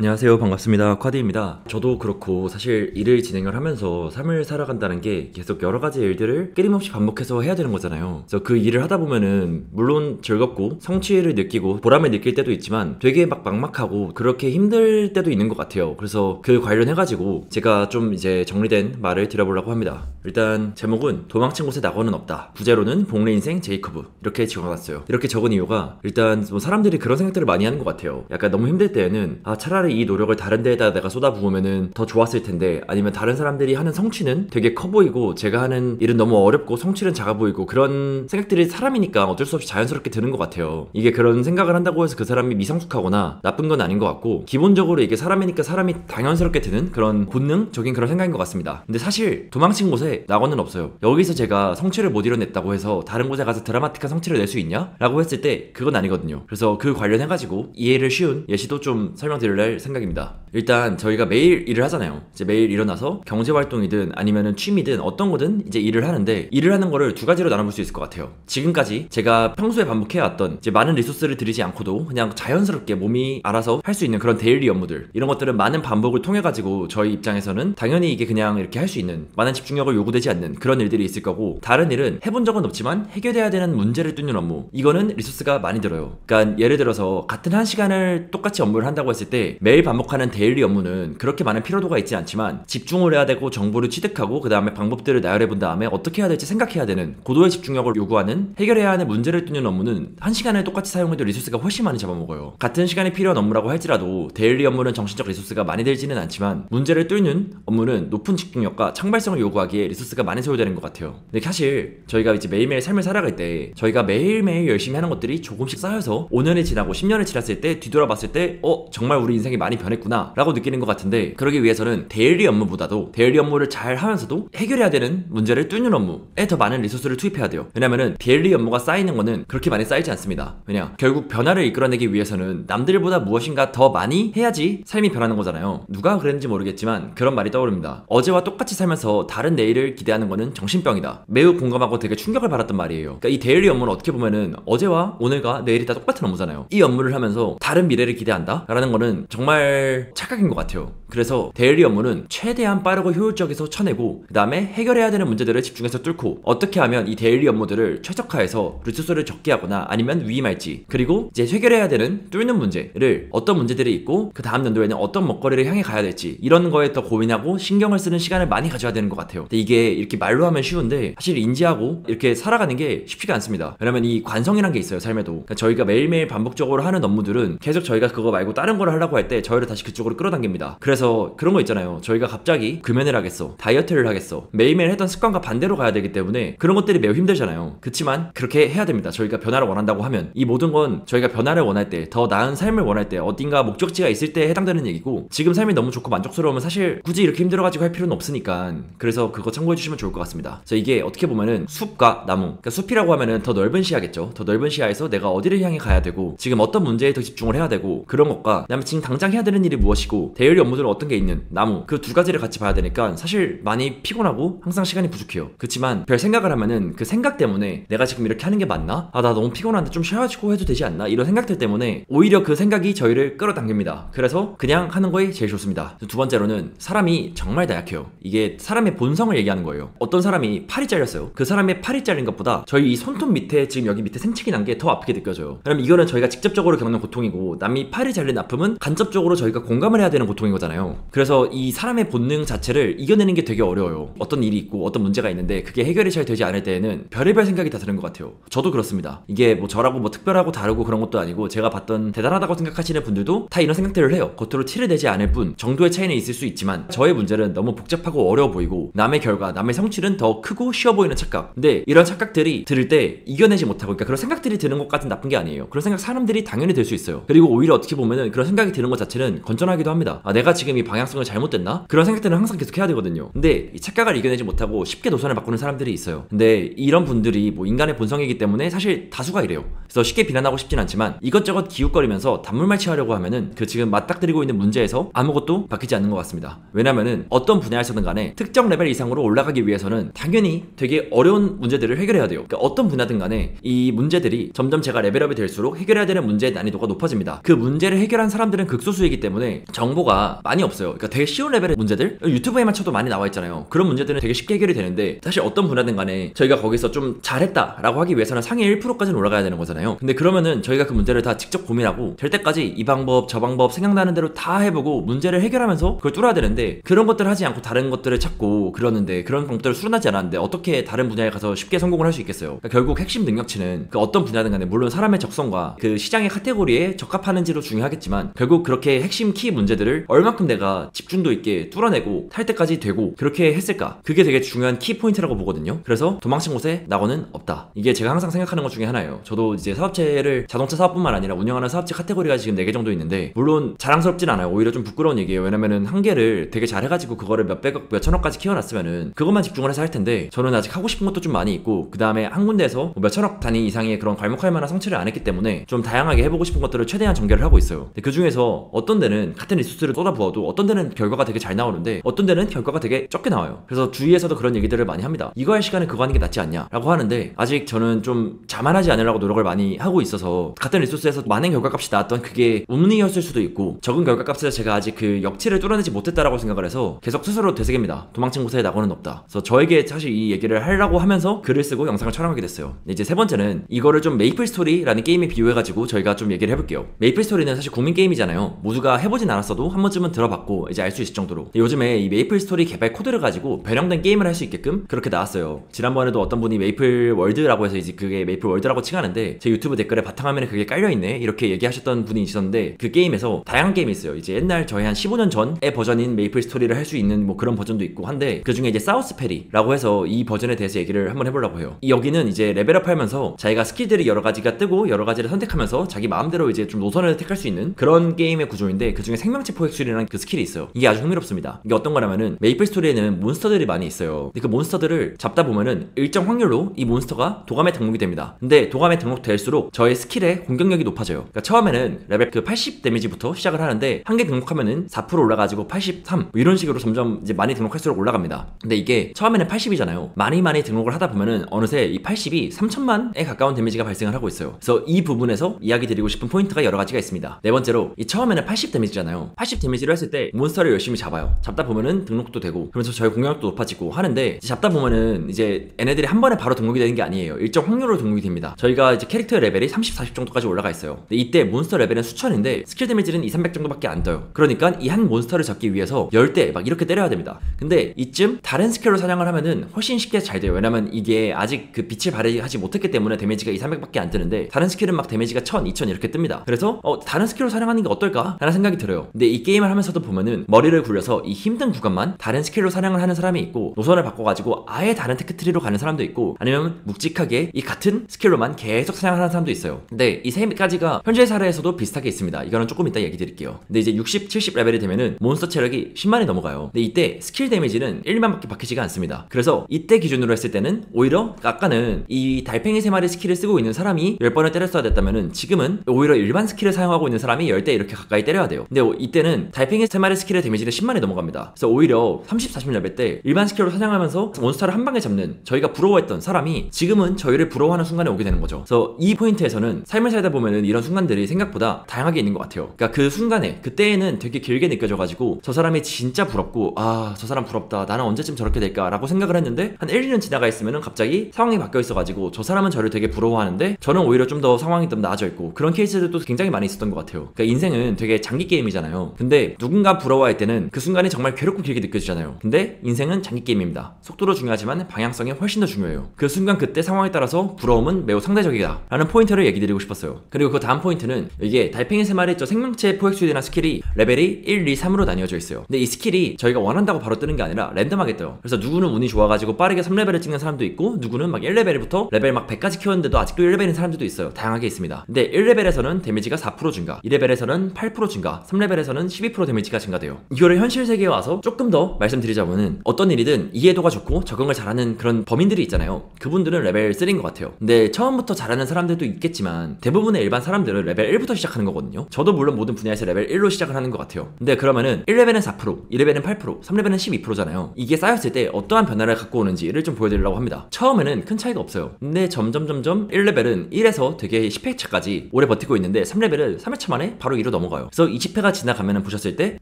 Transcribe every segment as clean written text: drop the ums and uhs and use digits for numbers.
안녕하세요. 반갑습니다. 쿼디입니다. 저도 그렇고 사실 일을 진행을 하면서 삶을 살아간다는 게 계속 여러 가지 일들을 끊임없이 반복해서 해야 되는 거잖아요. 그래서 그 일을 하다 보면은 물론 즐겁고 성취를 느끼고 보람을 느낄 때도 있지만 되게 막막하고 그렇게 힘들 때도 있는 것 같아요. 그래서 그 관련해가지고 제가 좀 이제 정리된 말을 드려보려고 합니다. 일단 제목은 도망친 곳에 낙원은 없다. 부제로는 복리 인생 제이커브 이렇게 적어놨어요. 이렇게 적은 이유가 일단 뭐 사람들이 그런 생각들을 많이 하는 것 같아요. 약간 너무 힘들 때에는 차라리 이 노력을 다른 데에다 내가 쏟아부으면은 더 좋았을 텐데, 아니면 다른 사람들이 하는 성취는 되게 커 보이고 제가 하는 일은 너무 어렵고 성취는 작아 보이고, 그런 생각들이 사람이니까 어쩔 수 없이 자연스럽게 드는 것 같아요. 이게 그런 생각을 한다고 해서 그 사람이 미성숙하거나 나쁜 건 아닌 것 같고, 기본적으로 이게 사람이니까 사람이 당연스럽게 드는 그런 본능적인 그런 생각인 것 같습니다. 근데 사실 도망친 곳에 낙원은 없어요. 여기서 제가 성취를 못 이뤄냈다고 해서 다른 곳에 가서 드라마틱한 성취를 낼 수 있냐? 라고 했을 때 그건 아니거든요. 그래서 그 관련해가지고 이해를 쉬운 예시도 좀 설명드릴 생각입니다. 일단 저희가 매일 일을 하잖아요. 이제 매일 일어나서 경제활동이든 아니면은 취미든 어떤 거든 이제 일을 하는데, 일을 하는 거를 두 가지로 나눠볼 수 있을 것 같아요. 지금까지 제가 평소에 반복해왔던 이제 많은 리소스를 들이지 않고도 그냥 자연스럽게 몸이 알아서 할 수 있는 그런 데일리 업무들, 이런 것들은 많은 반복을 통해 가지고 저희 입장에서는 당연히 이게 그냥 이렇게 할 수 있는, 많은 집중력을 요구되지 않는 그런 일들이 있을 거고, 다른 일은 해본 적은 없지만 해결해야 되는 문제를 뚫는 업무, 이거는 리소스가 많이 들어요. 그러니까 예를 들어서 같은 한 시간을 똑같이 업무를 한다고 했을 때 매일 반복하는 데일리 업무는 그렇게 많은 피로도가 있지 않지만 집중을 해야 되고 정보를 취득하고 그 다음에 방법들을 나열해 본 다음에 어떻게 해야 될지 생각해야 되는 고도의 집중력을 요구하는, 해결해야 하는 문제를 뚫는 업무는 한 시간을 똑같이 사용해도 리소스가 훨씬 많이 잡아먹어요. 같은 시간이 필요한 업무라고 할지라도 데일리 업무는 정신적 리소스가 많이 들지는 않지만 문제를 뚫는 업무는 높은 집중력과 창발성을 요구하기에 리소스가 많이 소요되는 것 같아요. 근데 사실 저희가 이제 매일매일 삶을 살아갈 때 저희가 매일매일 열심히 하는 것들이 조금씩 쌓여서 5년이 지나고 10년이 지났을 때 뒤돌아봤을 때 정말 우리 인생이 많이 변했구나 라고 느끼는 것 같은데, 그러기 위해서는 데일리 업무보다도 데일리 업무를 잘 하면서도 해결해야 되는 문제를 뚫는 업무에 더 많은 리소스를 투입해야 돼요. 왜냐면은 데일리 업무가 쌓이는 거는 그렇게 많이 쌓이지 않습니다. 왜냐, 결국 변화를 이끌어내기 위해서는 남들보다 무엇인가 더 많이 해야지 삶이 변하는 거잖아요. 누가 그랬는지 모르겠지만 그런 말이 떠오릅니다. 어제와 똑같이 살면서 다른 내일을 기대하는 거는 정신병이다. 매우 공감하고 되게 충격을 받았던 말이에요. 그러니까 이 데일리 업무는 어떻게 보면은 어제와 오늘과 내일이 다 똑같은 업무잖아요. 이 업무를 하면서 다른 미래를 기대한다 라는 거는 정말 착각인 것 같아요. 그래서 데일리 업무는 최대한 빠르고 효율적에서 쳐내고, 그 다음에 해결해야 되는 문제들을 집중해서 뚫고, 어떻게 하면 이 데일리 업무들을 최적화해서 리소스를 적게 하거나 아니면 위임할지, 그리고 이제 해결해야 되는 뚫는 문제를 어떤 문제들이 있고 그 다음 연도에는 어떤 먹거리를 향해 가야 될지, 이런 거에 더 고민하고 신경을 쓰는 시간을 많이 가져야 되는 것 같아요. 근데 이게 이렇게 말로 하면 쉬운데 사실 인지하고 이렇게 살아가는 게 쉽지가 않습니다. 왜냐면 이 관성이란 게 있어요, 삶에도. 그러니까 저희가 매일매일 반복적으로 하는 업무들은 계속 저희가 그거 말고 다른 걸 하려고 할 때 저희를 다시 그쪽으로 끌어당깁니다. 그래서 그런 거 있잖아요. 저희가 갑자기 금연을 하겠어, 다이어트를 하겠어, 매일매일 했던 습관과 반대로 가야 되기 때문에 그런 것들이 매우 힘들잖아요. 그치만 그렇게 해야 됩니다. 저희가 변화를 원한다고 하면 이 모든 건 저희가 변화를 원할 때, 더 나은 삶을 원할 때, 어딘가 목적지가 있을 때 해당되는 얘기고, 지금 삶이 너무 좋고 만족스러우면 사실 굳이 이렇게 힘들어가지고 할 필요는 없으니까, 그래서 그거 참고해 주시면 좋을 것 같습니다. 그래서 이게 어떻게 보면은 숲과 나무, 그러니까 숲이라고 하면은 더 넓은 시야겠죠. 더 넓은 시야에서 내가 어디를 향해 가야 되고 지금 어떤 문제에 더 집중을 해야 되고, 그런 것과 그다음에 지금 당장 해야 되는 일이 무엇이고 데일리 업무들은 어떤 게 있는 나무, 그 두 가지를 같이 봐야 되니까 사실 많이 피곤하고 항상 시간이 부족해요. 그치만 별 생각을 하면은 그 생각 때문에 내가 지금 이렇게 하는 게 맞나? 나 너무 피곤한데 좀 쉬어가지고 해도 되지 않나? 이런 생각들 때문에 오히려 그 생각이 저희를 끌어당깁니다. 그래서 그냥 하는 거에 제일 좋습니다. 두 번째로는 사람이 정말 다약해요. 이게 사람의 본성을 얘기하는 거예요. 어떤 사람이 팔이 잘렸어요. 그 사람의 팔이 잘린 것보다 저희 이 손톱 밑에, 지금 여기 밑에 생치기 난 게 더 아프게 느껴져요. 그럼 이거는 저희가 직접적으로 겪는 고통이고, 남이 팔이 잘린 아픔은 간접적으로 저희가 공감을 해야 되는 고통인 거잖아요. 그래서 이 사람의 본능 자체를 이겨내는 게 되게 어려워요. 어떤 일이 있고 어떤 문제가 있는데 그게 해결이 잘 되지 않을 때에는 별의별 생각이 다 드는 것 같아요. 저도 그렇습니다. 이게 뭐 저라고 뭐 특별하고 다르고 그런 것도 아니고, 제가 봤던 대단하다고 생각하시는 분들도 다 이런 생각들을 해요. 겉으로 티를 내지 않을 뿐 정도의 차이는 있을 수 있지만, 저의 문제는 너무 복잡하고 어려워 보이고 남의 결과, 남의 성취는 더 크고 쉬워 보이는 착각. 근데 이런 착각들이 들을 때 이겨내지 못하고, 그러니까 그런 생각들이 드는 것까지는 나쁜 게 아니에요. 그런 생각 사람들이 당연히 들 수 있어요. 그리고 오히려 어떻게 보면은 그런 생각이 드는 것 자체는 건전하기도 합니다. 내가 지금 지금 이 방향성을 잘못됐나? 그런 생각들은 항상 계속 해야 되거든요. 근데 이 착각을 이겨내지 못하고 쉽게 노선을 바꾸는 사람들이 있어요. 근데 이런 분들이 뭐 인간의 본성이기 때문에 사실 다수가 이래요. 그래서 쉽게 비난하고 싶진 않지만 이것저것 기웃거리면서 단물말취하려고 하면은 그 지금 맞닥뜨리고 있는 문제에서 아무것도 바뀌지 않는 것 같습니다. 왜냐면은 어떤 분야에서든 간에 특정 레벨 이상으로 올라가기 위해서는 당연히 되게 어려운 문제들을 해결해야 돼요. 그러니까 어떤 분야든 간에 이 문제들이 점점 제가 레벨업이 될수록 해결해야 되는 문제의 난이도가 높아집니다. 그 문제를 해결한 사람들은 극소수이기 때문에 정보가 많이 없어요. 그러니까 되게 쉬운 레벨의 문제들 유튜브에만 쳐도 많이 나와 있잖아요. 그런 문제들은 되게 쉽게 해결이 되는데 사실 어떤 분야든 간에 저희가 거기서 좀 잘했다라고 하기 위해서는 상위 1%까지는 올라가야 되는 거잖아요. 근데 그러면은 저희가 그 문제를 다 직접 고민하고 될 때까지 이 방법 저 방법 생각나는 대로 다 해보고 문제를 해결하면서 그걸 뚫어야 되는데 그런 것들을 하지 않고 다른 것들을 찾고 그러는데 그런 방법들을 수련하지 않았는데 어떻게 다른 분야에 가서 쉽게 성공을 할 수 있겠어요. 그러니까 결국 핵심 능력치는 그 어떤 분야든 간에 물론 사람의 적성과 그 시장의 카테고리에 적합하는지도 중요하겠지만 결국 그렇게 핵심 키 문제들을 얼만큼 내가 집중도 있게 뚫어내고 탈 때까지 되고 그렇게 했을까? 그게 되게 중요한 키 포인트라고 보거든요. 그래서 도망친 곳에 낙원은 없다. 이게 제가 항상 생각하는 것 중에 하나예요. 저도 이제 사업체를 자동차 사업뿐만 아니라 운영하는 사업체 카테고리가 지금 4개 정도 있는데 물론 자랑스럽진 않아요. 오히려 좀 부끄러운 얘기예요. 왜냐면은 한 개를 되게 잘해가지고 그거를 몇백억 몇천억까지 키워놨으면은 그것만 집중을 해서 할 텐데 저는 아직 하고 싶은 것도 좀 많이 있고 그 다음에 한 군데에서 뭐 몇천억 단위 이상의 그런 괄목할 만한 성취를 안 했기 때문에 좀 다양하게 해보고 싶은 것들을 최대한 전개를 하고 있어요. 그 중에서 어떤 데는 같은 리소스를 쏟아부어도 어떤 데는 결과가 되게 잘 나오는데 어떤 데는 결과가 되게 적게 나와요. 그래서 주위에서도 그런 얘기들을 많이 합니다. 이거 할 시간에 그거 하는 게 낫지 않냐 라고 하는데 아직 저는 좀 자만하지 않으려고 노력을 많이 하고 있어서 같은 리소스에서 많은 결과값이 나왔던 그게 운이었을 수도 있고 적은 결과값에서 제가 아직 그 역치를 뚫어내지 못했다라고 생각을 해서 계속 스스로 되새깁니다. 도망친 곳에 낙원은 없다. 그래서 저에게 사실 이 얘기를 하려고 하면서 글을 쓰고 영상을 촬영하게 됐어요. 이제 세 번째는 이거를 좀 메이플 스토리라는 게임에 비유해가지고 저희가 좀 얘기를 해볼게요. 메이플 스토리는 사실 국민 게임이잖아요. 모두가 해보진 않았어도 한 번쯤은 들어봤고 이제 알 수 있을 정도로 요즘에 이 메이플 스토리 개발 코드를 가지고 변형된 게임을 할 수 있게끔 그렇게 나왔어요. 지난번에도 어떤 분이 메이플 월드라고 해서 이제 그게 메이플 월드라고 칭하는데 제 유튜브 댓글에 바탕화면에 그게 깔려있네 이렇게 얘기하셨던 분이 있었는데 그 게임에서 다양한 게임이 있어요. 이제 옛날 저희 한 15년 전의 버전인 메이플 스토리를 할 수 있는 뭐 그런 버전도 있고 한데 그 중에 이제 사우스페리라고 해서 이 버전에 대해서 얘기를 한번 해보려고 해요. 여기는 이제 레벨업 하면서 자기가 스킬들이 여러 가지가 뜨고 여러 가지를 선택하면서 자기 마음대로 이제 좀 노선을 택할 수 있는 그런 게임의 구조인데 그 중에 생명체 포획술이라는 그 스킬이 있어요. 이게 아주 흥미롭습니다. 이게 어떤 거냐면은 메이플 스토리에는 몬스터들이 많이 있어요. 근데 그 몬스터들을 잡다 보면은 일정 확률로 이 몬스터가 도감에 등록이 됩니다. 근데 도감에 등록될수록 저의 스킬의 공격력이 높아져요. 그러니까 처음에는 레벨 그 80 데미지부터 시작을 하는데 한 개 등록하면은 4% 올라가지고 83 뭐 이런 식으로 점점 이제 많이 등록할수록 올라갑니다. 근데 이게 처음에는 80이잖아요. 많이 등록을 하다 보면은 어느새 이 80이 3천만에 가까운 데미지가 발생을 하고 있어요. 그래서 이 부분에서 이야기 드리고 싶은 포인트가 여러 가지가 있습니다. 네 번째로 이 처음에는 80 데미지잖아요. 80 데미지를 했을 때 몬스터를 열심히 잡아요. 잡다 보면은 등록도 되고 그러면서 저희 공격력도 높아지고 하는데 잡다 보면은 이제 얘네들이 한 번에 바로 등록이 되는 게 아니에요. 일정 확률로 등록이 됩니다. 저희가 이제 캐릭터 레벨이 30, 40 정도까지 올라가 있어요. 근데 이때 몬스터 레벨은 수천인데 스킬 데미지는 2, 300 정도밖에 안 떠요. 그러니까 이 한 몬스터를 잡기 위해서 10대 막 이렇게 때려야 됩니다. 근데 이쯤 다른 스킬로 사냥을 하면은 훨씬 쉽게 잘 돼요. 왜냐면 이게 아직 그 빛을 발휘하지 못했기 때문에 데미지가 2, 300밖에 안 뜨는데 다른 스킬은 막 데미지가 1000, 2000 이렇게 뜹니다. 그래서 다른 스킬로 사냥하는 게 어떨까? 라는 생각이 들어요. 근데 이 게임을 하면서도 보면은 머리를 굴려서 이 힘든 구간만 다른 스킬로 사냥을 하는 사람이 있고 노선을 바꿔가지고 아예 다른 테크트리로 가는 사람도 있고 아니면 묵직하게 이 같은 스킬로만 계속 사냥을 하는 사람도 있어요. 근데 이 세 가지가 현재 사례에서도 비슷하게 있습니다. 이거는 조금 이따 얘기 드릴게요. 근데 이제 60, 70 레벨이 되면은 몬스터 체력이 10만이 넘어가요. 근데 이때 스킬 데미지는 1, 2만밖에 박히지가 않습니다. 그래서 이때 기준으로 했을 때는 오히려 아까는 이 달팽이 3마리 스킬을 쓰고 있는 사람이 10번을 때렸어야 됐다면은 지금은 오히려 일반 스킬을 사용하고 있는 사람이 10대 이렇게 가까이 때려야 돼요. 근데 이때는 달팽이 3마리 스킬의 데미지는 10만이 넘어갑니다. 그래서 오히려 30, 40 레벨 때 일반 스킬로 사냥하면서 몬스터를 한 방에 잡는 저희가 부러워했던 사람이 지금은 저희를 부러워하는 순간에 오게 되는 거죠. 그래서 이 포인트에서는 삶을 살다 보면은 이런 순간들이 생각보다 다양하게 있는 것 같아요. 그러니까 그 순간에 그때에는 되게 길게 느껴져가지고 저 사람이 진짜 부럽고 아 저 사람 부럽다 나는 언제쯤 저렇게 될까 라고 생각을 했는데 한 1, 2년 지나가 있으면은 갑자기 상황이 바뀌어 있어가지고 저 사람은 저를 되게 부러워하는데 저는 오히려 좀 더 상황이 좀 나아져 있고 그런 케이스들도 굉장히 많이 있었던 것 같아요. 그러니까 인생은 되게 장기 게임이잖아요. 근데 누군가 부러워할 때는 그 순간이 정말 괴롭고 길게 느껴지잖아요. 근데 인생은 장기 게임입니다. 속도도 중요하지만 방향성이 훨씬 더 중요해요. 그 순간 그때 상황에 따라서 부러움은 매우 상대적이다 라는 포인트를 얘기 드리고 싶었어요. 그리고 그 다음 포인트는 이게 달팽이 3마리 저 생명체 포획술이라는 스킬이 레벨이 1, 2, 3으로 나뉘어져 있어요. 근데 이 스킬이 저희가 원한다고 바로 뜨는 게 아니라 랜덤하게 떠요. 그래서 누구는 운이 좋아가지고 빠르게 3레벨을 찍는 사람도 있고 누구는 막 1레벨부터 레벨 막 100까지 키웠는데도 아직도 1레벨인 사람들도 있어요. 다양하게 있습니다. 근데 1레벨에서는 데미지가 4% 증가, 2레벨에서는 8% 증가, 3레벨에서는 12% 데미지가 증가돼요. 이거를 현실 세계에 와서 조금 더 말씀드리자면은 어떤 일이든 이해도가 좋고 적응을 잘하는 그런 범인들이 있잖아요. 그분들은 레벨 3인 것 같아요. 근데 처음부터 잘하는 사람들도 있겠지만 대부분의 일반 사람들은 레벨 1부터 시작하는 거거든요. 저도 물론 모든 분야에서 레벨 1로 시작을 하는 것 같아요. 근데 그러면은 1레벨은 4%, 2레벨은 8%, 3레벨은 12%잖아요. 이게 쌓였을 때 어떠한 변화를 갖고 오는지를 좀 보여드리려고 합니다. 처음에는 큰 차이가 없어요. 근데 점점 1레벨은 1에서 되게 10회차까지 오래 버티고 있는데 3레벨은 3회차 만에 바로 2로 넘어가요. 그래서 20회가 지나가면은 보셨을 때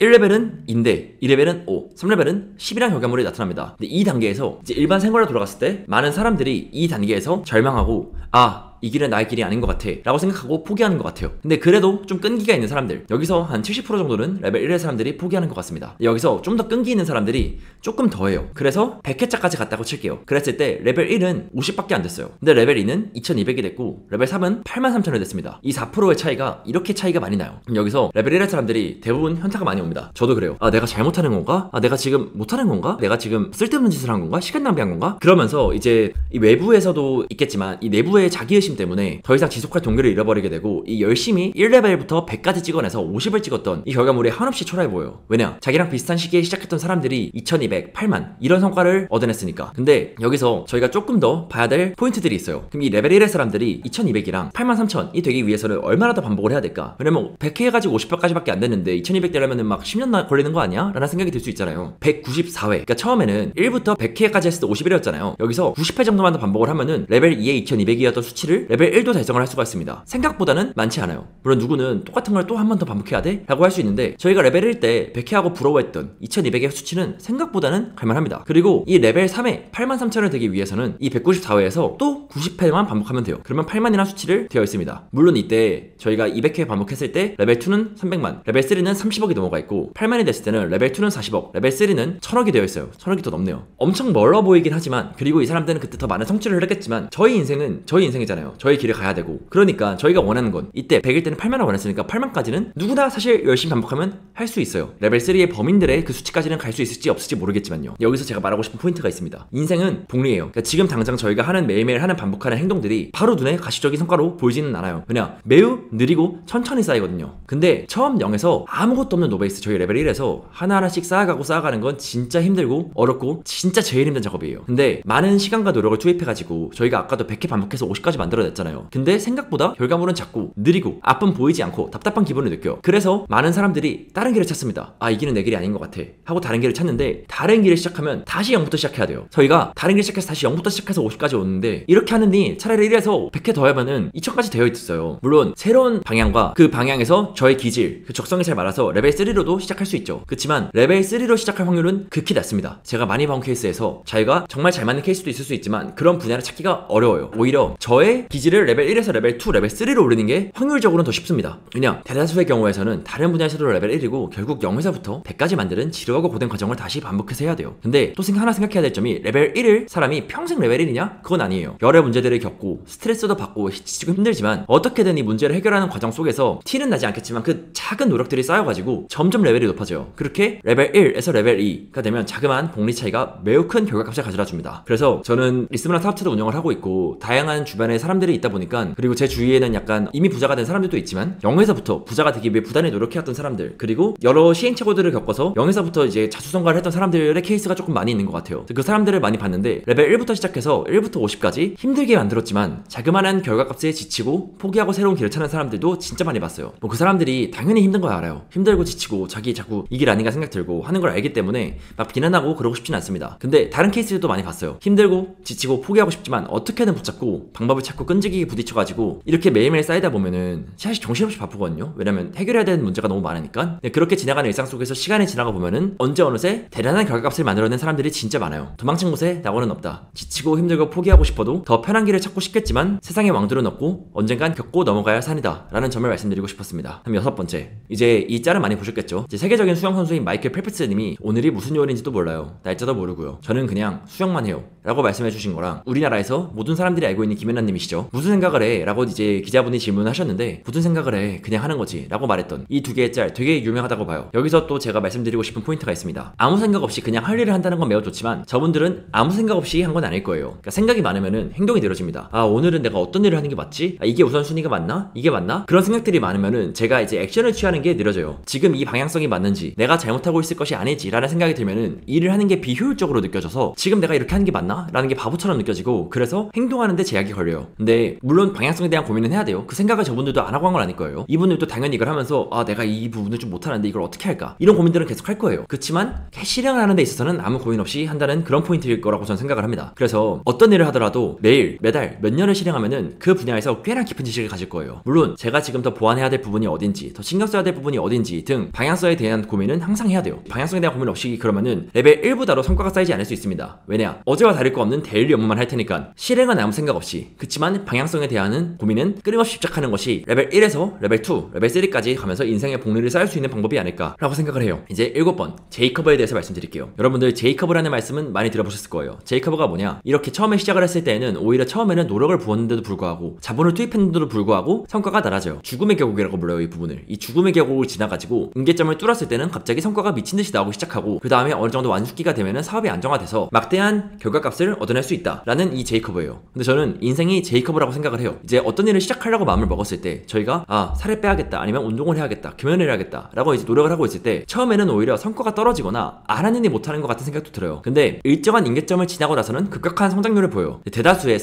1레벨은 2인데 2레벨은 5, 3레벨은 10이라는 결과물이 나타납니다. 근데 이 단계에서 이제 일반 생활로 돌아갔을 때 많은 사람들이 이 단계에서 절망하고 이 길은 나의 길이 아닌 것 같아 라고 생각하고 포기하는 것 같아요. 근데 그래도 좀 끈기가 있는 사람들, 여기서 한 70% 정도는 레벨 1의 사람들이 포기하는 것 같습니다. 여기서 좀 더 끈기 있는 사람들이 조금 더해요. 그래서 100회차까지 갔다고 칠게요. 그랬을 때 레벨 1은 50밖에 안 됐어요. 근데 레벨 2는 2200이 됐고 레벨 3은 83,000이 됐습니다. 이 4%의 차이가 이렇게 차이가 많이 나요. 여기서 레벨 1의 사람들이 대부분 현타가 많이 옵니다. 저도 그래요. 내가 잘못하는 건가? 내가 지금 못하는 건가? 내가 지금 쓸데없는 짓을 한 건가? 시간 낭비한 건가? 그러면서 이제 이 외부에서도 있겠지만 이 내부의 자기의심 때문에 더 이상 지속할 동기를 잃어버리게 되고 이 열심히 1레벨부터 100까지 찍어내서 50을 찍었던 이 결과물이 한없이 초라해 보여요. 왜냐? 자기랑 비슷한 시기에 시작했던 사람들이 2200, 8만 이런 성과를 얻어냈으니까. 근데 여기서 저희가 조금 더 봐야 될 포인트들이 있어요. 그럼 이 레벨 1의 사람들이 2200이랑 83,000이 되기 위해서는 얼마나 더 반복을 해야 될까? 왜냐면 100회 해가지고 50회까지밖에 안 됐는데 2200 되려면 막 10년 걸리는 거 아니야? 라는 생각이 들 수 있잖아요. 194회. 그러니까 처음에는 1부터 100회까지 했을 때 51회였잖아요. 여기서 90회 정도만 더 반복을 하면은 레벨 2의 2200이었던 수치를 레벨 1도 달성을 할 수가 있습니다. 생각보다는 많지 않아요. 물론 누구는 똑같은 걸 또 한 번 더 반복해야 돼? 라고 할 수 있는데 저희가 레벨 1 때 100회하고 부러워했던 2200의 수치는 생각보다는 갈만합니다. 그리고 이 레벨 3에 83,000을 되기 위해서는 이 194회에서 또 90회만 반복하면 돼요. 그러면 8만이라는 수치를 되어 있습니다. 물론 이때 저희가 200회 반복했을 때 레벨 2는 300만, 레벨 3는 30억이 넘어가 있고 8만이 됐을 때는 레벨 2는 40억, 레벨 3는 1000억이 되어 있어요. 1000억이 더 넘네요. 엄청 멀어 보이긴 하지만, 그리고 이 사람들은 그때 더 많은 성취를 했겠지만 저희 인생은 저희 인생이잖아요. 저희 길을 가야 되고. 그러니까 저희가 원하는 건 이때 100일 때는 8만을 원했으니까 8만까지는 누구나 사실 열심히 반복하면 할 수 있어요. 레벨 3의 범인들의 그 수치까지는 갈 수 있을지 없을지 모르겠지만요. 여기서 제가 말하고 싶은 포인트가 있습니다. 인생은 복리예요. 그러니까 지금 당장 저희가 하는 매일매일 하는 반복하는 행동들이 바로 눈에 가시적인 성과로 보이지는 않아요. 그냥 매우 느리고 천천히 쌓이거든요. 근데 처음 0에서 아무것도 없는 노베이스 저희 레벨 1에서 하나하나씩 쌓아가는 건 진짜 힘들고 어렵고 진짜 제일 힘든 작업이에요. 근데 많은 시간과 노력을 투입해가지고 저희가 아까도 100회 반복해서 50까지 만들어냈잖아요. 근데 생각보다 결과물은 작고 느리고 앞은 보이지 않고 답답한 기분을 느껴요. 그래서 많은 사람들이 다른 길을 찾습니다. 이 길은 내 길이 아닌 것 같아 하고 다른 길을 찾는데, 다른 길을 시작하면 다시 0부터 시작해야 돼요. 저희가 다른 길 시작해서 다시 0부터 시작해서 50까지 오는데, 이렇게 하느니 차라리 1에서 100회 더 하면은 2000까지 되어 있어요. 물론 새로운 방향과 그 방향에서 저의 기질, 그 적성이 잘 맞아서 레벨 3로도 시작할 수 있죠. 그렇지만 레벨 3로 시작할 확률은 극히 낮습니다. 제가 많이 봐온 케이스에서 자기가 정말 잘 맞는 케이스도 있을 수 있지만 그런 분야를 찾기가 어려워요. 오히려 저의 기질을 레벨 1에서 레벨 2, 레벨 3로 올리는 게 확률적으로는 더 쉽습니다. 그냥 대다수의 경우에서는 다른 분야에서도 레벨 1이고 결국 0에서부터 100까지 만드는 지루하고 고된 과정을 다시 반복해서 해야 돼요. 근데 또 하나 생각해야 될 점이, 레벨 1을 사람이 평생 레벨 1이냐? 그건 아니에요. 여러 문제들을 겪고 스트레스도 받고 지치고 힘들지만 어떻게든 이 문제를 해결하는 과정 속에서 티는 나지 않겠지만 그 작은 노력들이 쌓여가지고 점점 레벨이 높아져요. 그렇게 레벨 1에서 레벨 2가 되면 자그마한 복리 차이가 매우 큰 결과값을 가져다 줍니다. 그래서 저는 리스브란 사업체도 운영을 하고 있고 다양한 주변에 사람들이 있다 보니까, 그리고 제 주위에는 약간 이미 부자가 된 사람들도 있지만 0에서부터 부자가 되기 위해 부단히 노력해왔던 사람들, 그리고 여러 시행착오들을 겪어서 0에서부터 이제 자수성가를 했던 사람들의 케이스가 조금 많이 있는 것 같아요. 그 사람들을 많이 봤는데 레벨 1부터 시작해서 1부터 50까지 힘들게 만들었지만 자그마한 결과값에 지치고 포기하고 새로운 길을 찾는 사람들도 진짜 많이 봤어요. 그 사람들이 당연히 힘든 거 알아요. 힘들고 지치고 자기 자꾸 이 길 아닌가 생각 들고 하는 걸 알기 때문에 막 비난하고 그러고 싶진 않습니다. 근데 다른 케이스들도 많이 봤어요. 힘들고 지치고 포기하고 싶지만 어떻게든 붙잡고 방법을 찾고 끈질기게 부딪혀가지고 이렇게 매일매일 쌓이다 보면은 사실 정신없이 바쁘거든요. 왜냐면 해결해야 되는 문제가 너무 많으니까. 그렇게 지나가는 일상 속에서 시간이 지나가 보면은 언제 어느새 대단한 결과값을 만들어낸 사람들이 진짜 많아요. 도망친 곳에 낙원은 없다. 지치고 힘들고 포기하고 싶어도 더 편한 길을 찾고 싶겠지만 세상에 왕들은 없고 언젠간 겪고 넘어가야 할 산이다 라는 점을 말씀드리고 싶었습니다. 그럼 6번째, 이제 이 짤은 많이 보셨겠죠? 이제 세계적인 수영 선수인 마이클 펠프스님이 오늘이 무슨 요일인지도 몰라요. 날짜도 모르고요. 저는 그냥 수영만 해요 라고 말씀해 주신 거랑 우리나라에서 모든 사람들이 알고 있는 김연아 님이시죠. 무슨 생각을 해? 라고 이제 기자분이 질문을 하셨는데 무슨 생각을 해? 그냥 하는 거지 라고 말했던 이 두 개의 짤 되게 유명하다고 봐요. 여기서 또 제가 말씀드리고 싶은 포인트가 있습니다. 아무 생각 없이 그냥 할 일을 한다는 건 매우 좋지만 저분들은 아무 생각 없이 한 건 아닐 거예요. 그러니까 생각이 많으면은 행동이 느려집니다. 아, 오늘은 내가 어떤 일을 하는 게 맞지? 아, 이게 우선순위가 맞나? 이게 맞나? 그런 생각들이 많으면은 제가 이제 액션을 취하는 게 느려져요. 지금 이 방향성이 맞는지 내가 잘못하고 있을 것이 아닐지 라는 생각이 들면은 일을 하는 게 비효율적으로 느껴져서 지금 내가 이렇게 하는 게 맞나? 라는 게 바보처럼 느껴지고 그래서 행동하는데 제약이 걸려요. 근데 물론 방향성에 대한 고민은 해야 돼요. 그 생각을 저분들도 안 하고 한 건 아닐 거예요. 이분들도 당연히 이걸 하면서 아, 내가 이 부분을 좀 못하는데 이걸 어떻게 할까? 이런 고민들은 계속 할 거예요. 그렇지만 실행을 하는 데 있어서는 아무 고민 없이 한다는 그런 포인트일 거라고 저는 생각을 합니다. 그래서 어떤 일을 하더라도 매일, 매달, 몇 년을 실행하면은 그 분야에서 꽤나 깊은 지식을 가질 거예요. 물론 제가 지금 더 보완해야 될 부분이 어딘지, 더 신경 써야 될 부분이 어딘지 등 방향성에 대한 고민은 항상 해야 돼요. 방향성에 대한 고민 없이 그러면은 레벨 1보다도 성과가 쌓이지 않을 수 있습니다. 왜냐? 어제와 다를 거 없는 데일리 업무만 할 테니까 실행은 아무 생각 없이, 그치만 방향성에 대한 고민은 끊임없이 집착하는 것이 레벨 1에서 레벨 2, 레벨 3까지 가면서 인생의 복리를 쌓을 수 있는 방법이 아닐까라고 생각을 해요. 이제 7번 제이커브에 대해서 말씀드릴게요. 여러분들 제이커브라는 말씀은 많이 들어보셨을 거예요. 제이커브가 뭐냐? 이렇게 처음에 시작을 했을 때에는 오히려 처음에는 노력을 부었는데도 불구하고 자본을 투입했는데도 불구하고 성과가 낮아져요. 죽음의 계곡이라고 불러요. 이 부분을. 이 죽음의 계곡을 지나가지고 임계점을 뚫었을 때는 갑자기 성과가 미친듯이 나오기 시작하고 그 다음에 어느 정도 완숙기가 되면은 사업이 안정화돼서 막대한 결과값을 얻어낼 수 있다라는 이 제이커브예요. 근데 저는 인생이 제이커브라고 생각을 해요. 이제 어떤 일을 시작하려고 마음을 먹었을 때 저희가 살을 빼야겠다, 아니면 운동을 해야겠다, 금연을 해야겠다 라고 이제 노력을 하고 있을 때 처음에는 오히려 성과가 떨어지거나 안 하는 일 못하는 것 같은 생각도 들어요. 근데 일정한 임계점을 지나고 나서는 급격한 성장률을 보여요. 대다수의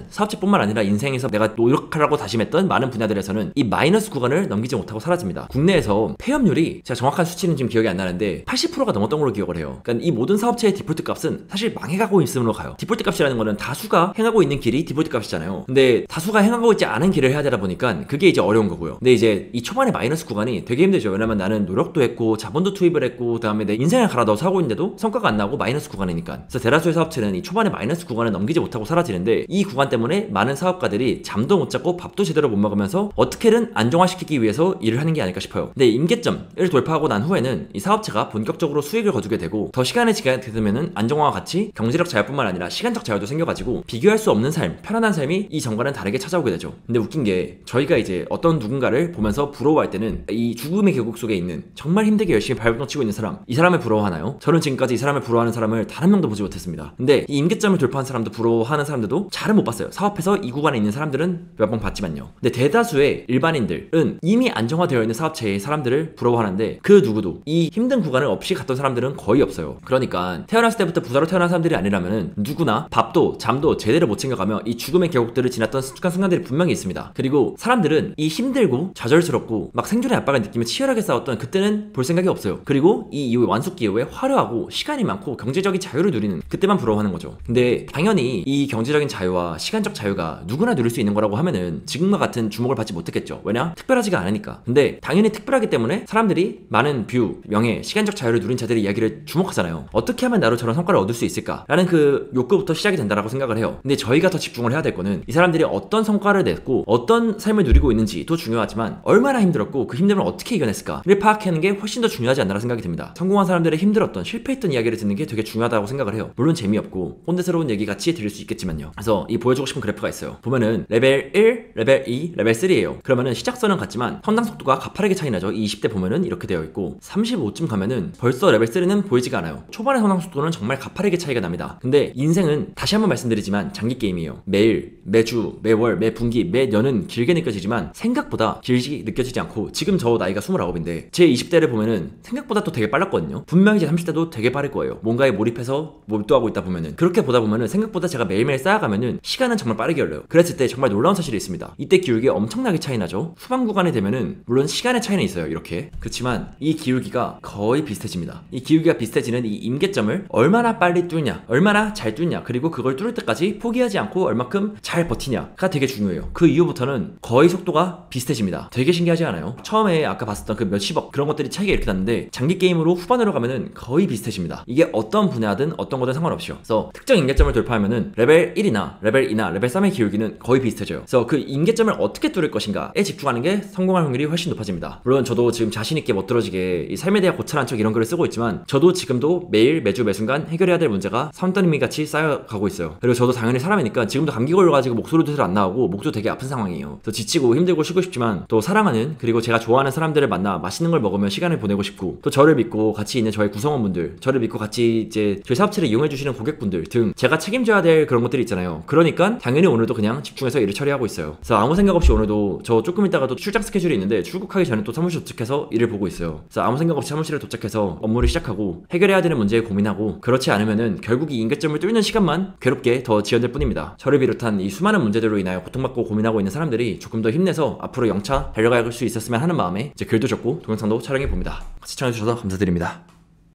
사업체뿐만 아니라 인생에서 내가 노력하라고 다짐했던 많은 분야들에서는 이 마이너스 구간을 넘기지 못하고 사라집니다. 국내에서 폐업률이 제가 정확한 수치는 지금 기억이 안 나는데 80%가 넘었던 걸로 기억을 해요. 그러니까 이 모든 사업체의 디폴트 값은 사실 망해가고 있음으로 가요. 디폴트 값이라는 거는 다수가 행하고 있는 길이 디폴트 값이잖아요. 근데 다수가 행하고 있지 않은 길을 해야 되다 보니까 그게 이제 어려운 거고요. 근데 이제 이 초반에 마이너스 구간이 되게 힘들죠. 왜냐면 나는 노력도 했고 자본도 투입을 했고 그 다음에 내 인생을 갈아 넣어서 하고 있는데도 성과가 안 나오고 마이너스 구간이니까. 그래서 대다수의 사업체는 이 초반에 마이너스 구간을 넘기지 못하고 사라지는데 이 구간 때문에 많은 사업가들이 잠도 못 자고 밥도 제대로 못 먹으면서 어떻게든 안정화시키기 위해서 일을 하는 게 아닐까 싶어요. 근데 임계점을 돌파하고 난 후에는 이 사업체가 본격적으로 수익을 거두게 되고 더 시간이 지나게 되면은 안정화와 같이 경제력 자유뿐만 아니라 시간적 자유도 생겨가지고 비교할 수 없는 삶, 편안한 삶이 이 전과는 다르게 찾아오게 되죠. 근데 웃긴 게 저희가 이제 어떤 누군가를 보면서 부러워할 때는 이 죽음의 계곡 속에 있는 정말 힘들게 열심히 발버둥치고 있는 사람, 이 사람을 부러워하나요? 저는 지금까지 이 사람을 부러워하는 사람을 단 한 명도 보지 못했습니다. 근데 이 임계점을 돌파한 사람도 부러워하는 사람들도 잘은 못 봤어요. 사업에서 이 구간에 있는 사람들은 몇 번 봤지만요. 근데 대다수의 일반인들은 이미 안정화되어 있는 사업체의 사람들을 부러워하는데 그 누구도 이 힘든 구간을 없이 갔던 사람들은 거의 없어요. 그러니까 태어났을 때부터 부자로 태어난 사람들이 아니라면은 누구나 밥도 잠도 제대로 못 챙겨가며 이 죽음의 계곡들을 지났던 순간들이 분명히 있습니다. 그리고 사람들은 이 힘들고 좌절스럽고 막 생존의 압박을 느끼며 치열하게 싸웠던 그때는 볼 생각이 없어요. 그리고 이 이후에 완숙기 이후에 화려하고 시간이 많고 경제적인 자유를 누리는 그때만 부러워하는 거죠. 근데 당연히 이 경제적인 자유와 시간적 자유가 누구나 누릴 수 있는 거라고 하면은 지금과 같은 주목을 받지 못했겠죠. 왜냐? 특별하지가 않으니까. 근데 당연히 특별하기 때문에 사람들이 많은 뷰, 명예, 시간적 자유를 누린 자들의 이야기를 주목하잖아요. 어떻게 하면 나로 저런 성과를 얻을 수 있을까? 라는 그 욕구부터 시작이 된다라고 생각을 해요. 근데 저희가 더 집중을 해야 될 거는 이 사람들이 어떤 성과를 냈고 어떤 삶을 누리고 있는지도 중요하지만 얼마나 힘들었고 그 힘듦을 어떻게 이겨냈을까를 파악하는 게 훨씬 더 중요하지 않나라 생각이 듭니다. 성공한 사람들의 힘들었던, 실패했던 이야기를 듣는 게 되게 중요하다고 생각을 해요. 물론 재미없고 꼰대스러운 얘기 같이 들을 수 있겠지만요. 그래서 이 보여주고 싶은 그래프가 있어요. 보면은 레벨 1, 레벨 2, 레벨 3예요. 그러면은 시작선은 같지만 성장 속도가 가파르게 차이 나죠. 이 20대 보면은 이렇게 되어 있고 35쯤 가면은 벌써 레벨 3는 보이지가 않아요. 초반의 성장 속도는 정말 가파르게 차이가 납니다. 근데 인생은 다시 한번 말씀드리지만 장기 게임이에요. 매일, 매주, 매월, 매분기, 매년은 길게 느껴지지만 생각보다 길게 느껴지지 않고 지금 저 나이가 29인데 제 20대를 보면은 생각보다 또 되게 빨랐거든요. 분명히 제 30대도 되게 빠를 거예요. 뭔가에 몰입해서 몰두하고 있다 보면은 그렇게 보다 보면은 생각보다 제가 매일매일 쌓아가면은 시간은 정말 빠르게 흘러요. 그랬을 때 정말 놀라운 사실이 있습니다. 이때 기울기 엄청나게 차이 나죠. 후반 구간에 되면은 물론 시간의 차이는 있어요. 이렇게. 그렇지만 이 기울기가 거의 비슷해집니다. 이 기울기가 비슷해지는 이 임계점을 얼마나 빨리 뚫냐, 얼마나 잘 뚫냐, 그리고 그걸 뚫을 때까지 포기하지 않고 얼마큼 잘 버티냐가 되게 중요해요. 그 이후부터는 거의 속도가 비슷해집니다. 되게 신기하지 않아요? 처음에 아까 봤었던 그 몇십억 그런 것들이 차이가 이렇게 났는데 장기 게임으로 후반으로 가면은 거의 비슷해집니다. 이게 어떤 분야든 어떤 거든 상관없이요. 그래서 특정 임계점을 돌파하면은 레벨 1이나 레벨 2나 레벨 3의 기울기는 거의 비슷해져요. 그래서 그 임계점을 어떻게 뚫을 것인가에 집중하는 게 성공할 확률이 훨씬 높아집니다. 물론 저도 지금 자신있게 멋들어지게 이 삶에 대한 고찰한 척 이런 글을 쓰고 있지만 저도 지금도 매일 매주 매순간 해결해야 될 문제가 선떠님이 같이 같이 쌓여가고 있어요. 그리고 저도 당연히 사람이니까 지금도 감기 걸려가지고 목소리도 잘 안 나오고 목도 되게 아픈 상황이에요. 그래서 지치고 힘들고 쉬고 싶지만 또 사랑하는 그리고 제가 좋아하는 사람들을 만나 맛있는 걸 먹으며 시간을 보내고 싶고 또 저를 믿고 같이 있는 저의 구성원분들, 저를 믿고 같이 이제 저희 사업체를 이용해주시는 고객분들 등 제가 책임져야 될 그런 것들이 있잖아요. 그러니까 당연히 오늘도 그냥 집중해서 일을 처리하고 있어요. 그래서 아무 생각 없이 오늘도 저 조금 있다가 또 출장 스케줄이 있는데 출국하기 전에 또 사무실 도착해서 일을 보고 있어요. 그래서 아무 생각 없이 사무실에 도착해서 업무를 시작하고 해결해야 되는 문제에 고민하고 그렇지 않으면은 결국 이 임계점을 뚫는 시간만 괴롭게 더 지연될 뿐입니다. 저를 비롯한 이 수많은 문제들로 인하여 고통받고 고민하고 있는 사람들이 조금 더 힘내서 앞으로 영차 달려갈 수 있었으면 하는 마음에 이제 글도 적고 동영상도 촬영해 봅니다. 시청해주셔서 감사드립니다.